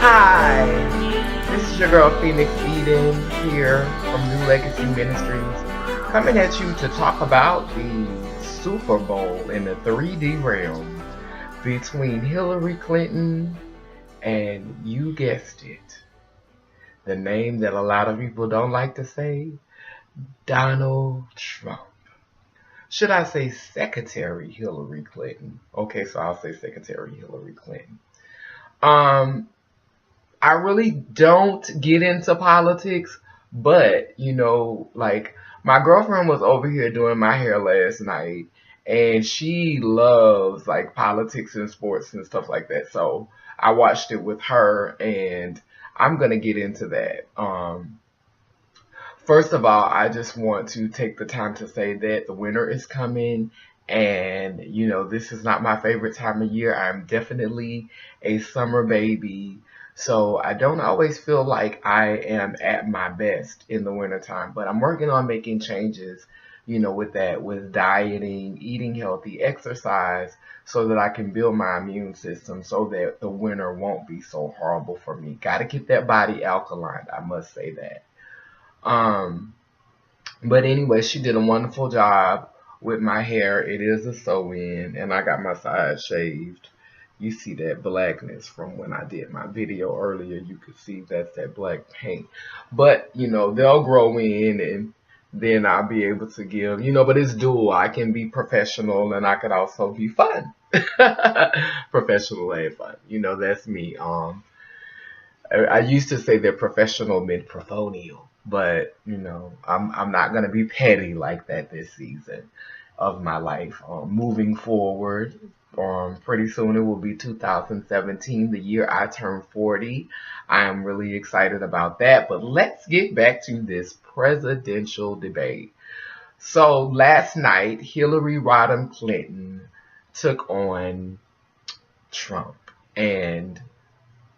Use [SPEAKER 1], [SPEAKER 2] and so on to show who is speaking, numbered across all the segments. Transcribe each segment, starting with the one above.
[SPEAKER 1] Hi, this is your girl Phoenix Eden here from New Legacy Ministries, coming at you to talk about the Super Bowl in the 3D realm between Hillary Clinton and, you guessed it, the name that a lot of people don't like to say, Donald Trump. Should I say Secretary Hillary Clinton? Okay, so I'll say Secretary Hillary Clinton. Um, I really don't get into politics, but like my girlfriend was over here doing my hair last night and she loves like politics and sports and stuff like that. So I watched it with her and I'm gonna get into that. First of all, I just want to take the time to say that the winter is coming and this is not my favorite time of year. I'm definitely a summer baby. So I don't always feel like I am at my best in the wintertime, but I'm working on making changes, with that, with dieting, eating healthy, exercise, so that I can build my immune system so that the winter won't be so horrible for me. Got to keep that body alkaline, I must say that. Um, but anyway, she did a wonderful job with my hair. It is a sew-in, and I got my sides shaved. You see that blackness from when I did my video earlier. You could see that's that black paint. But, they'll grow in, and then I'll be able to give, but it's dual. I can be professional, and I could also be fun. Professional and fun. That's me. I used to say that professional meant prophonial, but I'm not gonna be petty like that this season of my life. Moving forward, pretty soon it will be 2017, the year I turn 40. I am really excited about that. But let's get back to this presidential debate. So last night, Hillary Rodham Clinton took on Trump, and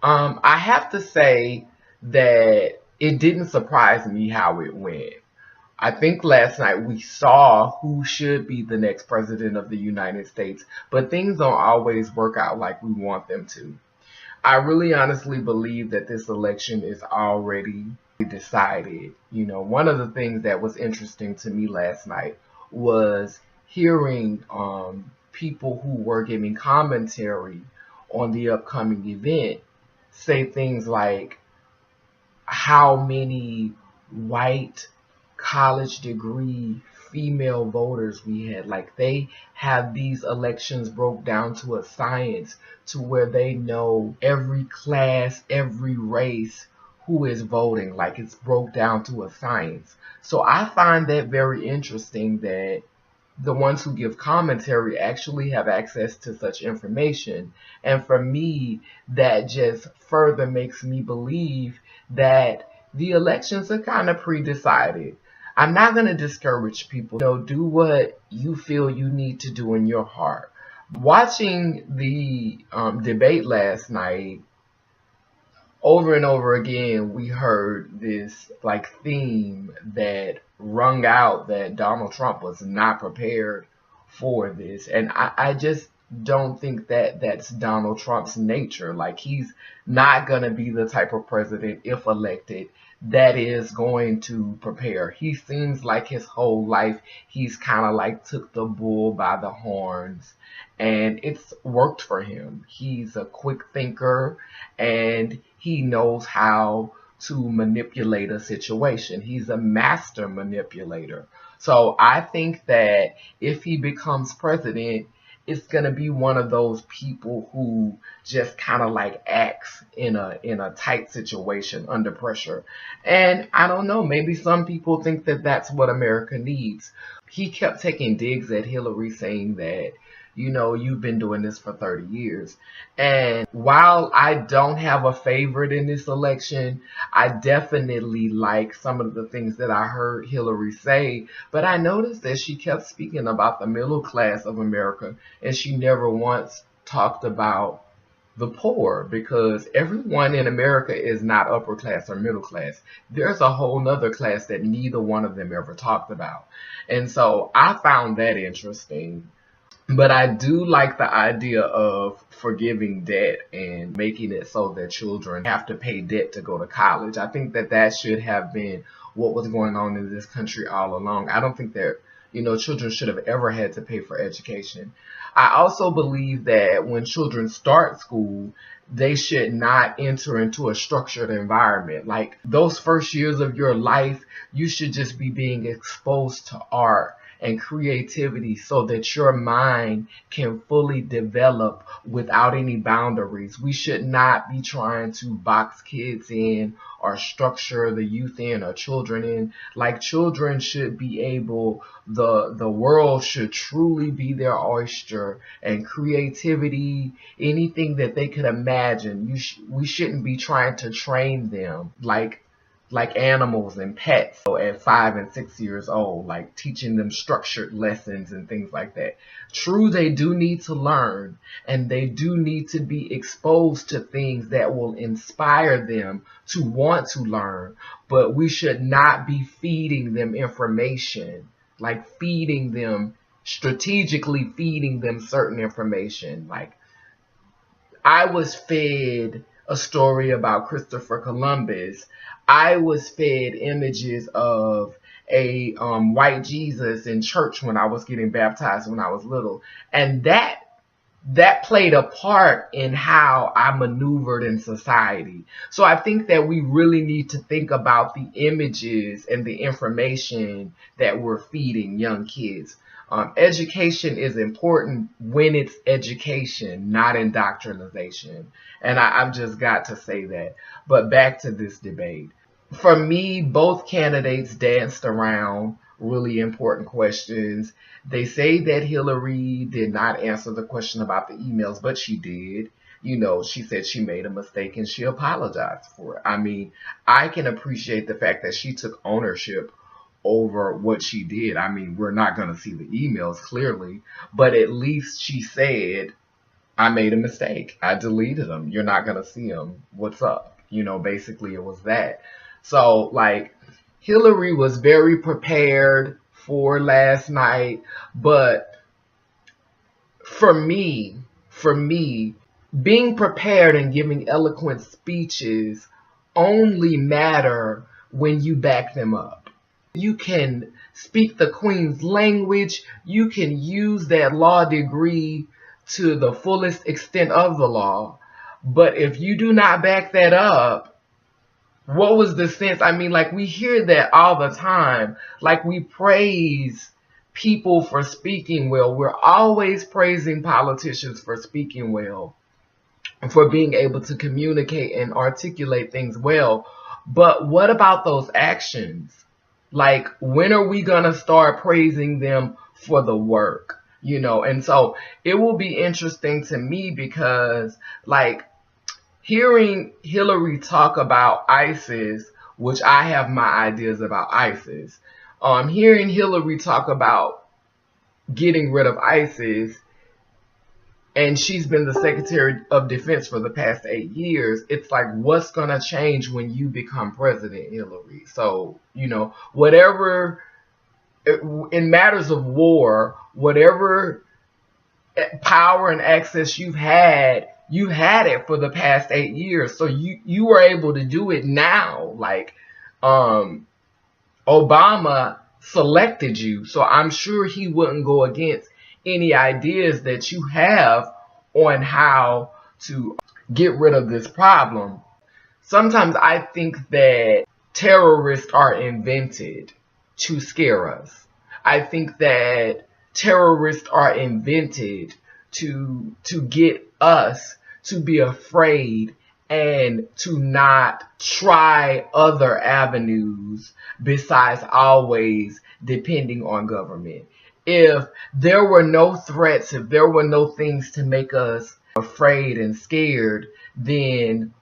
[SPEAKER 1] I have to say that it didn't surprise me how it went. I think last night we saw who should be the next president of the United States, but things don't always work out like we want them to. I really honestly believe that this election is already decided. One of the things that was interesting to me last night was hearing people who were giving commentary on the upcoming event say things like how many white college degree female voters we had. Like they have these elections broke down to a science to where they know every class, every race who is voting. Like it's broke down to a science. So I find that very interesting that the ones who give commentary actually have access to such information. And for me, that just further makes me believe that the elections are kind of pre-decided. I'm not going to discourage people. Do what you feel you need to do in your heart. Watching the debate last night, over and over again, we heard this like theme that rung out that Donald Trump was not prepared for this. And I just don't think that that's Donald Trump's nature. Like he's not going to be the type of president, if elected, that is going to prepare. He seems like his whole life he's kind of like took the bull by the horns and it's worked for him. He's a quick thinker and he knows how to manipulate a situation. He's a master manipulator. So I think that if he becomes president, it's gonna be one of those people who just kind of like acts in a tight situation under pressure. And I don't know, maybe some people think that that's what America needs. He kept taking digs at Hillary, saying that you've been doing this for 30 years. And while I don't have a favorite in this election, I definitely like some of the things that I heard Hillary say. But I noticed that she kept speaking about the middle class of America, and she never once talked about the poor, because everyone in America is not upper class or middle class. There's a whole nother class that neither one of them ever talked about. And so I found that interesting. But I do like the idea of forgiving debt and making it so that children have to pay debt to go to college. I think that that should have been what was going on in this country all along. I don't think that, children should have ever had to pay for education. I also believe that when children start school, they should not enter into a structured environment. Like those first years of your life, you should just be being exposed to art and creativity so that your mind can fully develop without any boundaries. We should not be trying to box kids in or structure the youth in or children in. Like children should be able, the world should truly be their oyster, and creativity, anything that they could imagine. We shouldn't be trying to train them like animals and pets at 5 and 6 years old, like teaching them structured lessons and things like that. True, they do need to learn and they do need to be exposed to things that will inspire them to want to learn, but we should not be feeding them information, like strategically feeding them certain information. Like I was fed a story about Christopher Columbus. I was fed images of a white Jesus in church when I was getting baptized when I was little. And that played a part in how I maneuvered in society. So I think that we really need to think about the images and the information that we're feeding young kids. Education is important when it's education, not indoctrination. And I've just got to say that. But back to this debate. For me, both candidates danced around really important questions. They say that Hillary did not answer the question about the emails, but she did. She said she made a mistake and she apologized for it. I mean, I can appreciate the fact that she took ownership over what she did. I mean, we're not going to see the emails clearly, but at least she said, I made a mistake. I deleted them. You're not going to see them. What's up? Basically it was that. So like Hillary was very prepared for last night, but for me, being prepared and giving eloquent speeches only matter when you back them up. You can speak the Queen's language. You can use that law degree to the fullest extent of the law. But if you do not back that up, what was the sense? I mean, like we hear that all the time. Like we praise people for speaking well. We're always praising politicians for speaking well, for being able to communicate and articulate things well. But what about those actions? Like, when are we going to start praising them for the work? And so it will be interesting to me because, like, hearing Hillary talk about ISIS, which I have my ideas about ISIS, hearing Hillary talk about getting rid of ISIS, and she's been the Secretary of Defense for the past 8 years, it's like, what's going to change when you become president, Hillary? So, whatever, in matters of war, whatever power and access you had it for the past 8 years. So you were able to do it now. Like, Obama selected you, so I'm sure he wouldn't go against any ideas that you have on how to get rid of this problem. Sometimes I think that terrorists are invented to scare us. I think that terrorists are invented to get us to be afraid and to not try other avenues besides always depending on government. If there were no threats, if there were no things to make us afraid and scared, then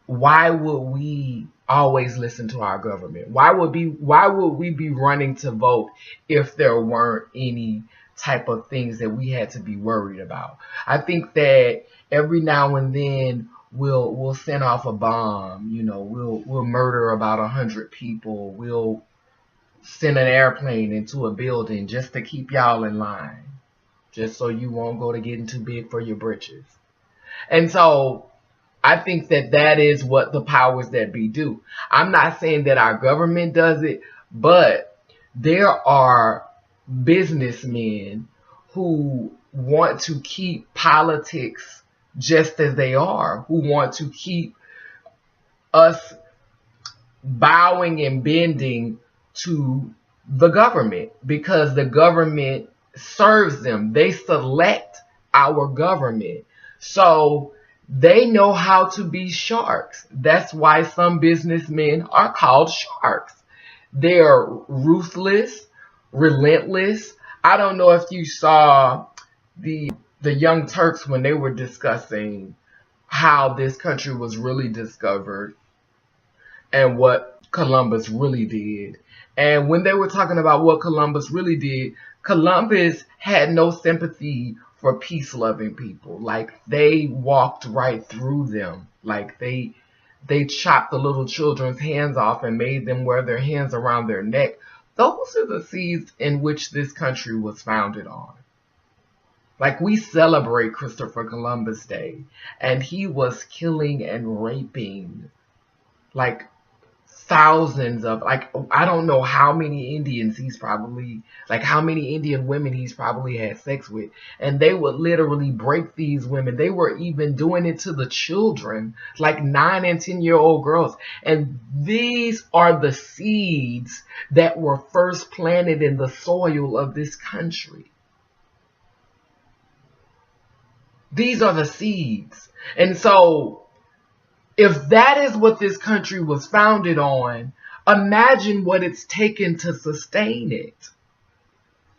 [SPEAKER 1] why would we always listen to our government? Why would we be running to vote if there weren't any type of things that we had to be worried about? I think that every now and then we'll send off a bomb, we'll murder about 100 people, we'll send an airplane into a building just to keep y'all in line. just so you won't go to getting too big for your britches. And so I think that that is what the powers that be do. I'm not saying that our government does it, but there are businessmen who want to keep politics just as they are, who want to keep us bowing and bending to the government because the government serves them. They select our government. So they know how to be sharks. That's why some businessmen are called sharks. They're ruthless, relentless. I don't know if you saw the Young Turks when they were discussing how this country was really discovered and what Columbus really did. And when they were talking about what Columbus really did, Columbus had no sympathy for peace-loving people. Like, they walked right through them. Like, they chopped the little children's hands off and made them wear their hands around their neck. Those are the seeds in which this country was founded on. Like, we celebrate Christopher Columbus Day, and he was killing and raping, like, thousands of, like, I don't know how many Indians he's probably, like, how many Indian women he's probably had sex with. And they would literally break these women. They were even doing it to the children, like 9 and 10-year-old girls. And these are the seeds that were first planted in the soil of this country. These are the seeds. And so, if that is what this country was founded on, imagine what it's taken to sustain it.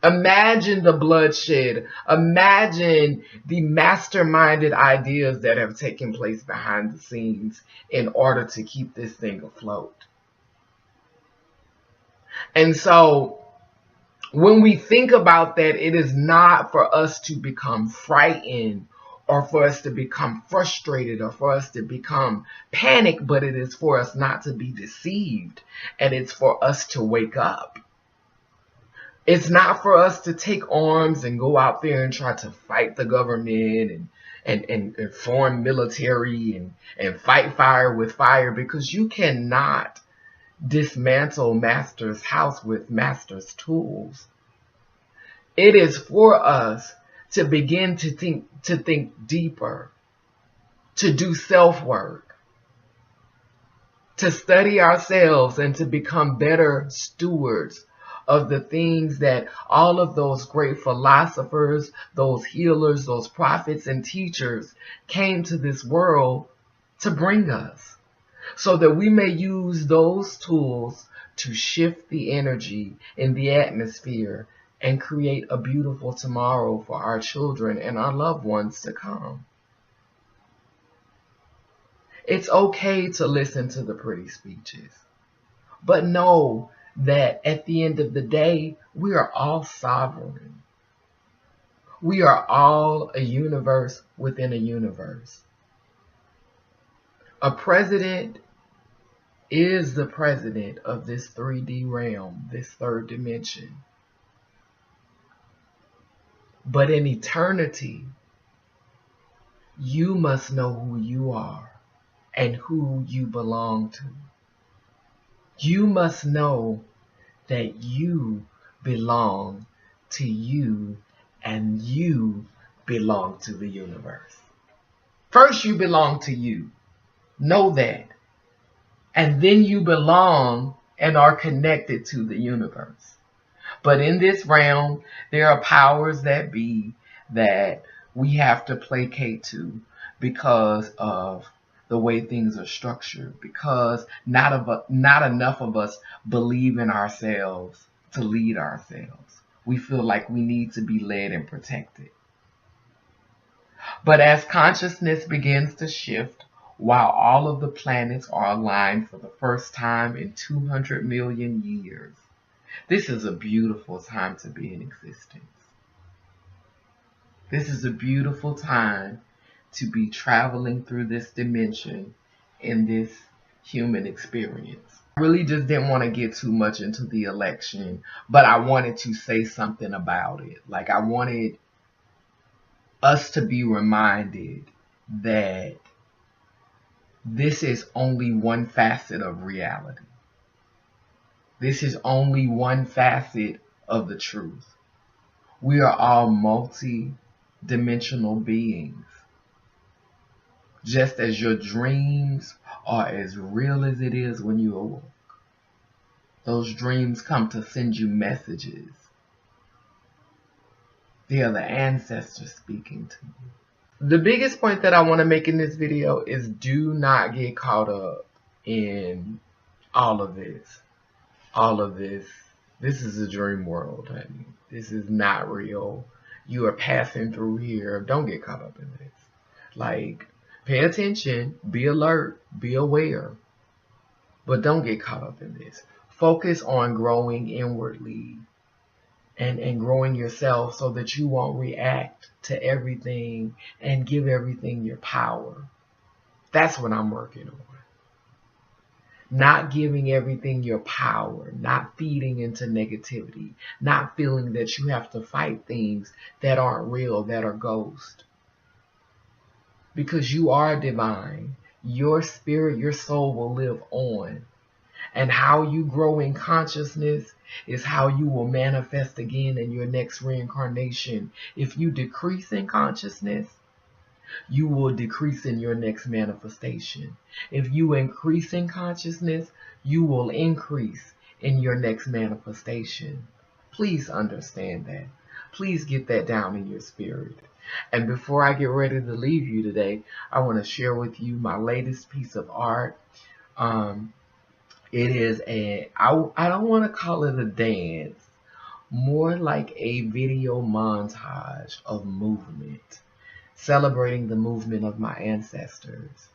[SPEAKER 1] Imagine the bloodshed. Imagine the masterminded ideas that have taken place behind the scenes in order to keep this thing afloat. And so, when we think about that, it is not for us to become frightened or for us to become frustrated or for us to become panicked, but it is for us not to be deceived, and it's for us to wake up. It's not for us to take arms and go out there and try to fight the government and form military and fight fire with fire, because you cannot dismantle master's house with master's tools. It is for us to begin to think deeper, to do self-work, to study ourselves, and to become better stewards of the things that all of those great philosophers, those healers, those prophets and teachers came to this world to bring us, so that we may use those tools to shift the energy in the atmosphere and create a beautiful tomorrow for our children and our loved ones to come. It's okay to listen to the pretty speeches, but know that at the end of the day, we are all sovereign. We are all a universe within a universe. A president is the president of this 3D realm, this third dimension. But in eternity, you must know who you are and who you belong to. You must know that you belong to you and you belong to the universe. First, you belong to you. Know that. And then you belong and are connected to the universe. But in this realm, there are powers that be that we have to placate to because of the way things are structured, because not enough of us believe in ourselves to lead ourselves. We feel like we need to be led and protected. But as consciousness begins to shift, while all of the planets are aligned for the first time in 200 million years, this is a beautiful time to be in existence. This is a beautiful time to be traveling through this dimension in this human experience. I really just didn't want to get too much into the election, but I wanted to say something about it. Like, I wanted us to be reminded that this is only one facet of reality. This is only one facet of the truth. We are all multi-dimensional beings. Just as your dreams are as real as it is when you awoke. Those dreams come to send you messages. They are the ancestors speaking to you. The biggest point that I want to make in this video is do not get caught up in all of this. All of this. This is a dream world, honey. This is not real. You are passing through here. Don't get caught up in this. Like, pay attention, be alert, be aware. But don't get caught up in this. Focus on growing inwardly and growing yourself so that you won't react to everything and give everything your power. That's what I'm working on. Not giving everything your power, not feeding into negativity, not feeling that you have to fight things that aren't real, that are ghost. Because you are divine. Your spirit, your soul will live on. And how you grow in consciousness is how you will manifest again in your next reincarnation. If you decrease in consciousness, you will decrease in your next manifestation. If you increase in consciousness, you will increase in your next manifestation. Please understand that. Please get that down in your spirit. And before I get ready to leave you today, I want to share with you my latest piece of art. It is I don't want to call it a dance, more like a video montage of movement, celebrating the movement of my ancestors.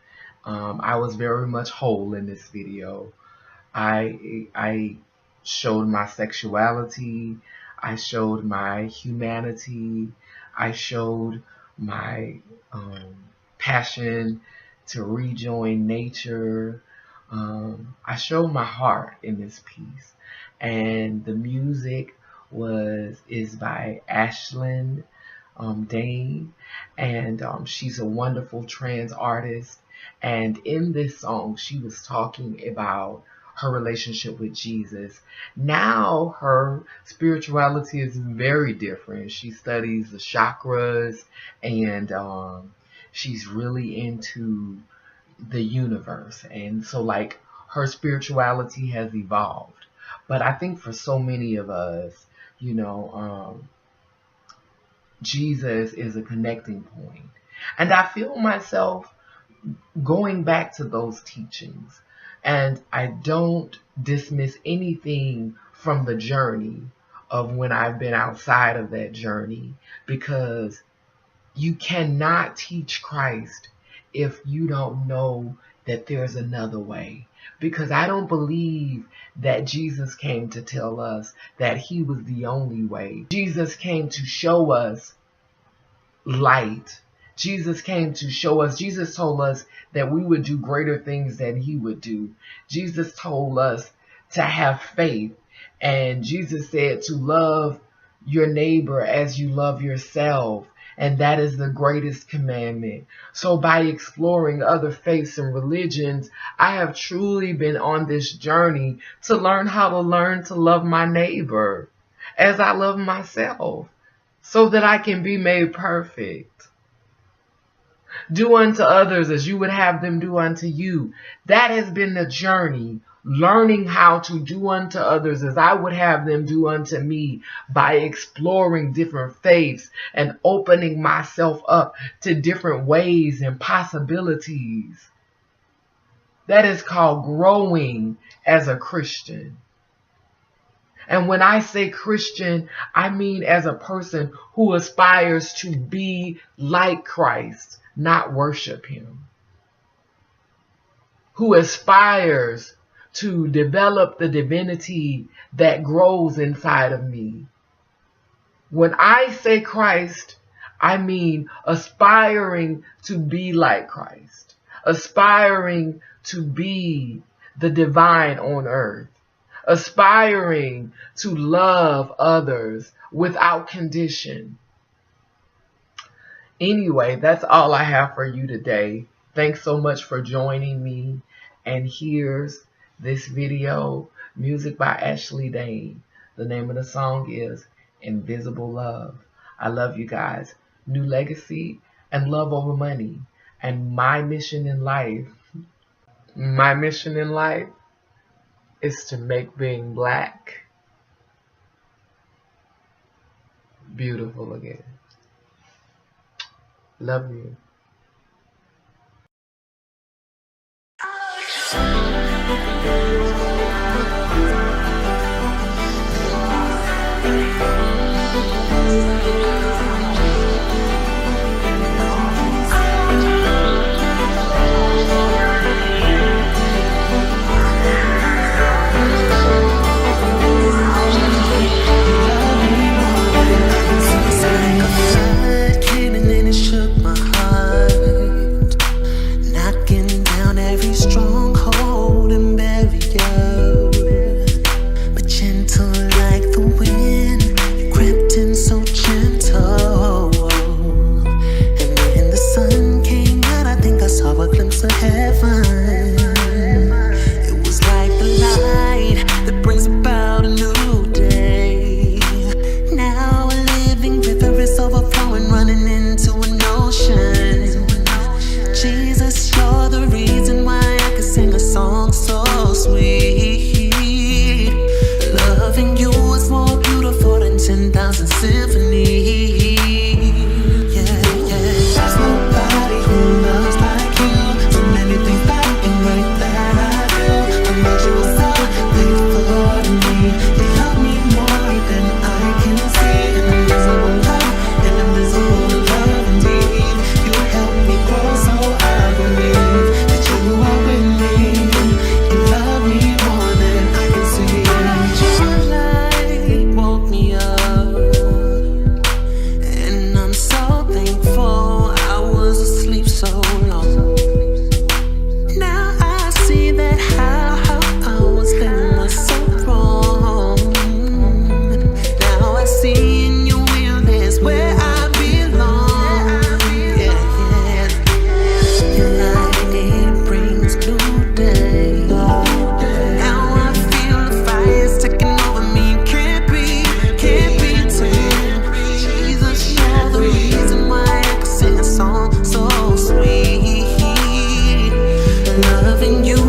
[SPEAKER 1] I was very much whole in this video. I showed my sexuality, I showed my humanity, I showed my passion to rejoin nature. I showed my heart in this piece, and the music is by Ashlyn Dane, and she's a wonderful trans artist. And in this song, she was talking about her relationship with Jesus. Now her spirituality is very different. She studies the chakras, and she's really into the universe, and so like her spirituality has evolved. But I think for so many of us, Jesus is a connecting point, and I feel myself going back to those teachings, and I don't dismiss anything from the journey of when I've been outside of that journey, because you cannot teach Christ if you don't know that there's another way. Because I don't believe that Jesus came to tell us that he was the only way. Jesus came to show us light. Jesus came to show us. Jesus told us that we would do greater things than he would do. Jesus told us to have faith. And Jesus said to love your neighbor as you love yourself. And that is the greatest commandment. So by exploring other faiths and religions, I have truly been on this journey to learn how to love my neighbor as I love myself, so that I can be made perfect. Do unto others as you would have them do unto you. That has been the journey. Learning how to do unto others as I would have them do unto me, by exploring different faiths and opening myself up to different ways and possibilities. That is called growing as a Christian. And when I say Christian, I mean as a person who aspires to be like Christ, not worship him. Who aspires to develop the divinity that grows inside of me. When I say Christ, I mean aspiring to be like Christ, aspiring to be the divine on earth, aspiring to love others without condition. Anyway, that's all I have for you today. Thanks so much for joining me. And here's this video, music by Ashley Dane. The name of the song is Invisible Love. I love you guys. New legacy and love over money. And my mission in life is to make being black beautiful again. Love you.
[SPEAKER 2] Loving you